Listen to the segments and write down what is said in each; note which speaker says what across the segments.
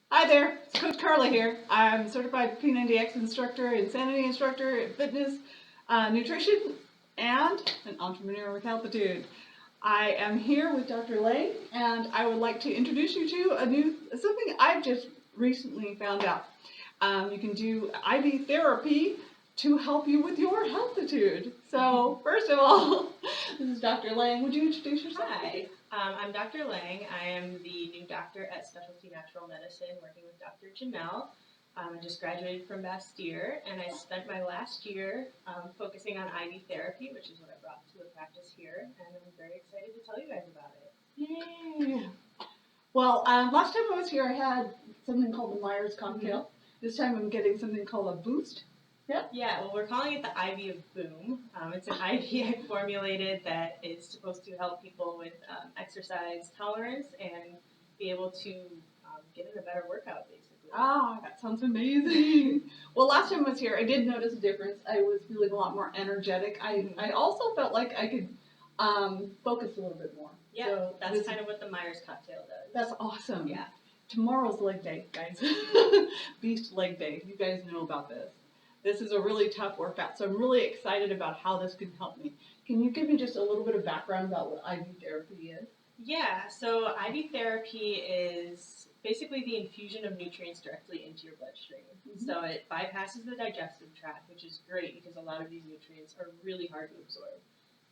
Speaker 1: Hi there, it's Coach Carla here. I'm a certified P90X instructor, insanity instructor, fitness, nutrition, and an entrepreneur with Healthitude. I am here with Dr. Lang, and I would like to introduce you to something I've just recently found out. You can do IV therapy to help you with your healthitude. So, first of all, this is Dr. Lang. Would you introduce yourself?
Speaker 2: Hi, I'm Dr. Lang. I am the new doctor at Specialty Natural Medicine working with Dr. Janelle. I just graduated from Bastyr, and I spent my last year focusing on IV therapy, which is what I brought to the practice here, and I'm very excited to tell you guys about it.
Speaker 1: Yay! Well, last time I was here, I had something called the Myers cocktail. This time I'm getting something called a boost.
Speaker 2: Yeah, well, we're calling it the IV of Boom. It's an IV I formulated that is supposed to help people with exercise tolerance and be able to get in a better workout, basically.
Speaker 1: Ah, that sounds amazing. Well, last time I was here, I did notice a difference. I was feeling a lot more energetic. I also felt like I could focus a little bit more.
Speaker 2: Yeah, so that's kind of what the Myers cocktail does.
Speaker 1: That's awesome.
Speaker 2: Yeah.
Speaker 1: Tomorrow's leg day, guys. Beast leg day. You guys know about this. This is a really tough workout, so I'm really excited about how this can help me. Can you give me just a little bit of background about what IV therapy is?
Speaker 2: Yeah, so IV therapy is basically the infusion of nutrients directly into your bloodstream. Mm-hmm. So it bypasses the digestive tract, which is great because a lot of these nutrients are really hard to absorb.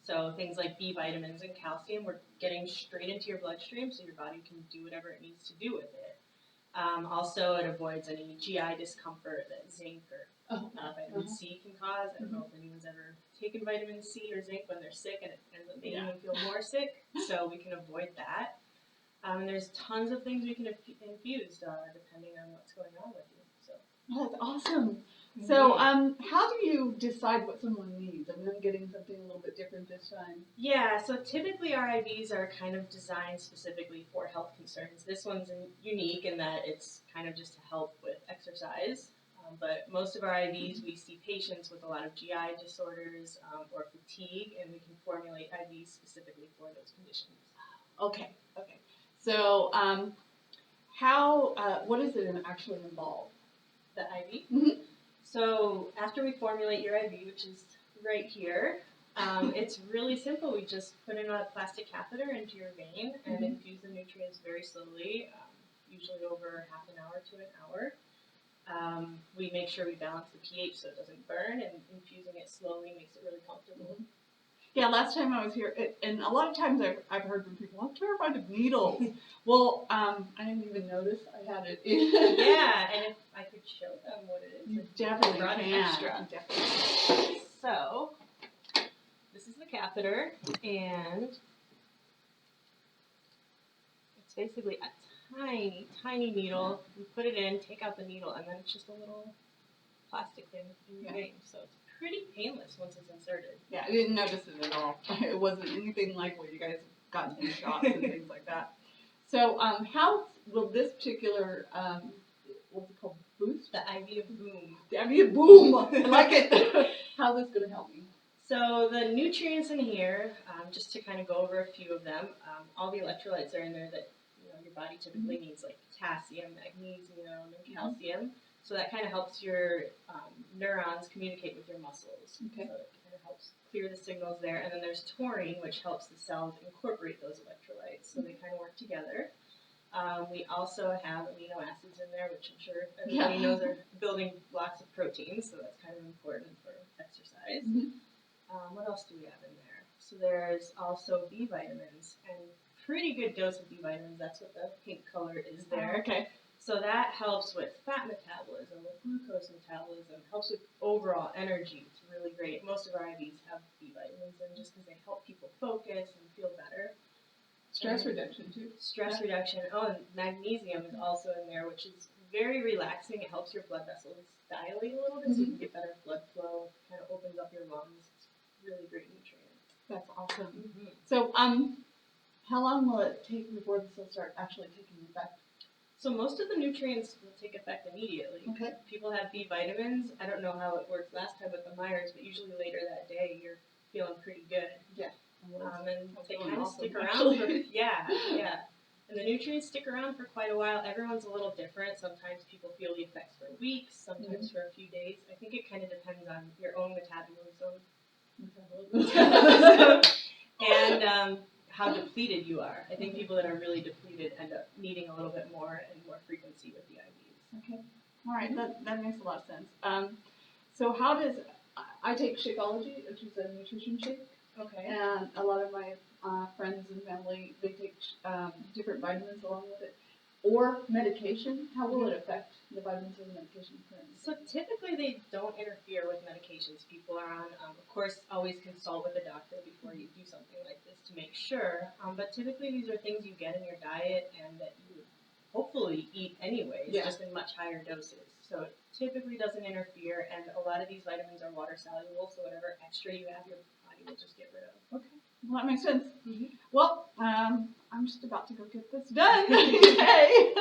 Speaker 2: So things like B vitamins and calcium, we're getting straight into your bloodstream so your body can do whatever it needs to do with it. Also, it avoids any GI discomfort that zinc or vitamin C can cause. I don't know if anyone's ever taken vitamin C or zinc when they're sick and it ends up making them feel more sick, so we can avoid that. And there's tons of things we can infuse depending on what's going on with you. So.
Speaker 1: Oh, that's awesome. So, how do you decide what someone needs? I mean, I'm getting something a little bit different this time.
Speaker 2: Yeah, so typically our IVs are kind of designed specifically for health concerns. This one's unique in that it's kind of just to help with exercise. But most of our IVs, we see patients with a lot of GI disorders or fatigue, and we can formulate IVs specifically for those conditions.
Speaker 1: Okay. So, what does it actually involve?
Speaker 2: The IV?
Speaker 1: Mm-hmm.
Speaker 2: So after we formulate your IV, which is right here, it's really simple. We just put in a plastic catheter into your vein and infuse the nutrients very slowly, usually over half an hour to an hour. We make sure we balance the pH so it doesn't burn, and infusing it slowly makes it really comfortable.
Speaker 1: Yeah, last time I was here, and a lot of times I've heard from people, I'm terrified of needles. Well, I didn't even notice I had it.
Speaker 2: Yeah, and if I could show them what it is.
Speaker 1: You definitely
Speaker 2: brought
Speaker 1: can.
Speaker 2: An extra.
Speaker 1: Definitely.
Speaker 2: So, this is the catheter, and it's basically a tiny, tiny needle. You put it in, take out the needle, and then it's just a little plastic thing in your vein. So it's pretty painless once it's inserted.
Speaker 1: Yeah, I didn't notice it at all. It wasn't anything like what you guys got in shots and things like that. So, how will this particular, what's it called, boost?
Speaker 2: The IV of Boom.
Speaker 1: The IV of Boom! I like it! How's this going to help me?
Speaker 2: So the nutrients in here, just to kind of go over a few of them, all the electrolytes are in there that your body typically needs, like potassium, magnesium, and calcium. So that kind of helps your neurons communicate with your muscles.
Speaker 1: Okay.
Speaker 2: So it kind of helps clear the signals there. And then there's taurine, which helps the cells incorporate those electrolytes. So they kind of work together. We also have amino acids in there, which I'm sure everybody knows are building blocks of proteins. So that's kind of important for exercise. What else do we have in there? So there's also B vitamins, and pretty good dose of B vitamins. That's what the pink color is there.
Speaker 1: Okay.
Speaker 2: So that helps with fat metabolism, with glucose metabolism, helps with overall energy. It's really great. Most of our IVs have B vitamins in just because they help people focus and feel better.
Speaker 1: Stress reduction, too.
Speaker 2: Stress reduction. Oh, and magnesium is also in there, which is very relaxing. It helps your blood vessels dilate a little bit so you can get better blood flow. Kind of opens up your lungs. It's really great nutrient.
Speaker 1: That's awesome. So, how long will it take before this will start actually taking effect?
Speaker 2: So most of the nutrients will take effect immediately.
Speaker 1: Okay.
Speaker 2: People have B vitamins. I don't know how it worked last time with the Myers, but usually later that day you're feeling pretty good.
Speaker 1: Yeah.
Speaker 2: And they kind of stick around. Yeah. And the nutrients stick around for quite a while. Everyone's a little different. Sometimes people feel the effects for weeks, sometimes for a few days. I think it kind of depends on your own metabolism and how depleted you are. I think people that are really depleted end up needing a little bit more and more frequency with the IVs.
Speaker 1: Okay. All right. That makes a lot of sense. So how does I take Shakeology, which is a nutrition shake,
Speaker 2: Okay.
Speaker 1: and a lot of my friends and family, they take different vitamins along with it, or medication. How will it affect the vitamins or the medication currently?
Speaker 2: So typically they don't interfere with medications people are on. Of course, always consult with a doctor before you do something like this to make sure. But typically these are things you get in your diet and that you would hopefully eat anyways, just in much higher doses. So it typically doesn't interfere, and a lot of these vitamins are water soluble, so whatever extra you have, your body will just get rid of.
Speaker 1: Okay. Well, that makes sense.
Speaker 2: Mm-hmm.
Speaker 1: Well, I'm just about to go get this done today.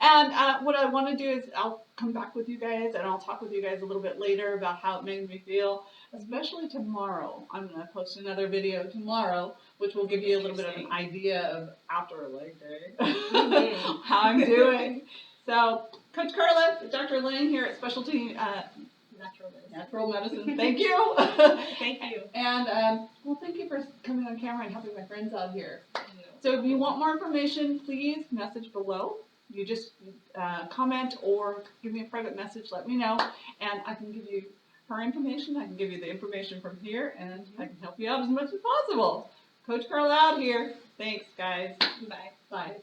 Speaker 1: And what I want to do is I'll come back with you guys and I'll talk with you guys a little bit later about how it made me feel, especially tomorrow. I'm going to post another video tomorrow, which will give you a little bit of an idea of after a leg day, how I'm doing. So, Coach Carla, Dr. Lynn here at Specialty Natural Medicine. Thank you.
Speaker 2: Thank you.
Speaker 1: And well, thank you for coming on camera and helping my friends out here. So if you want more information, please message below. You just comment or give me a private message, let me know, and I can give you her information. I can give you the information from here, and I can help you out as much as possible. Coach Carla out here. Thanks, guys.
Speaker 2: Bye.
Speaker 1: Bye.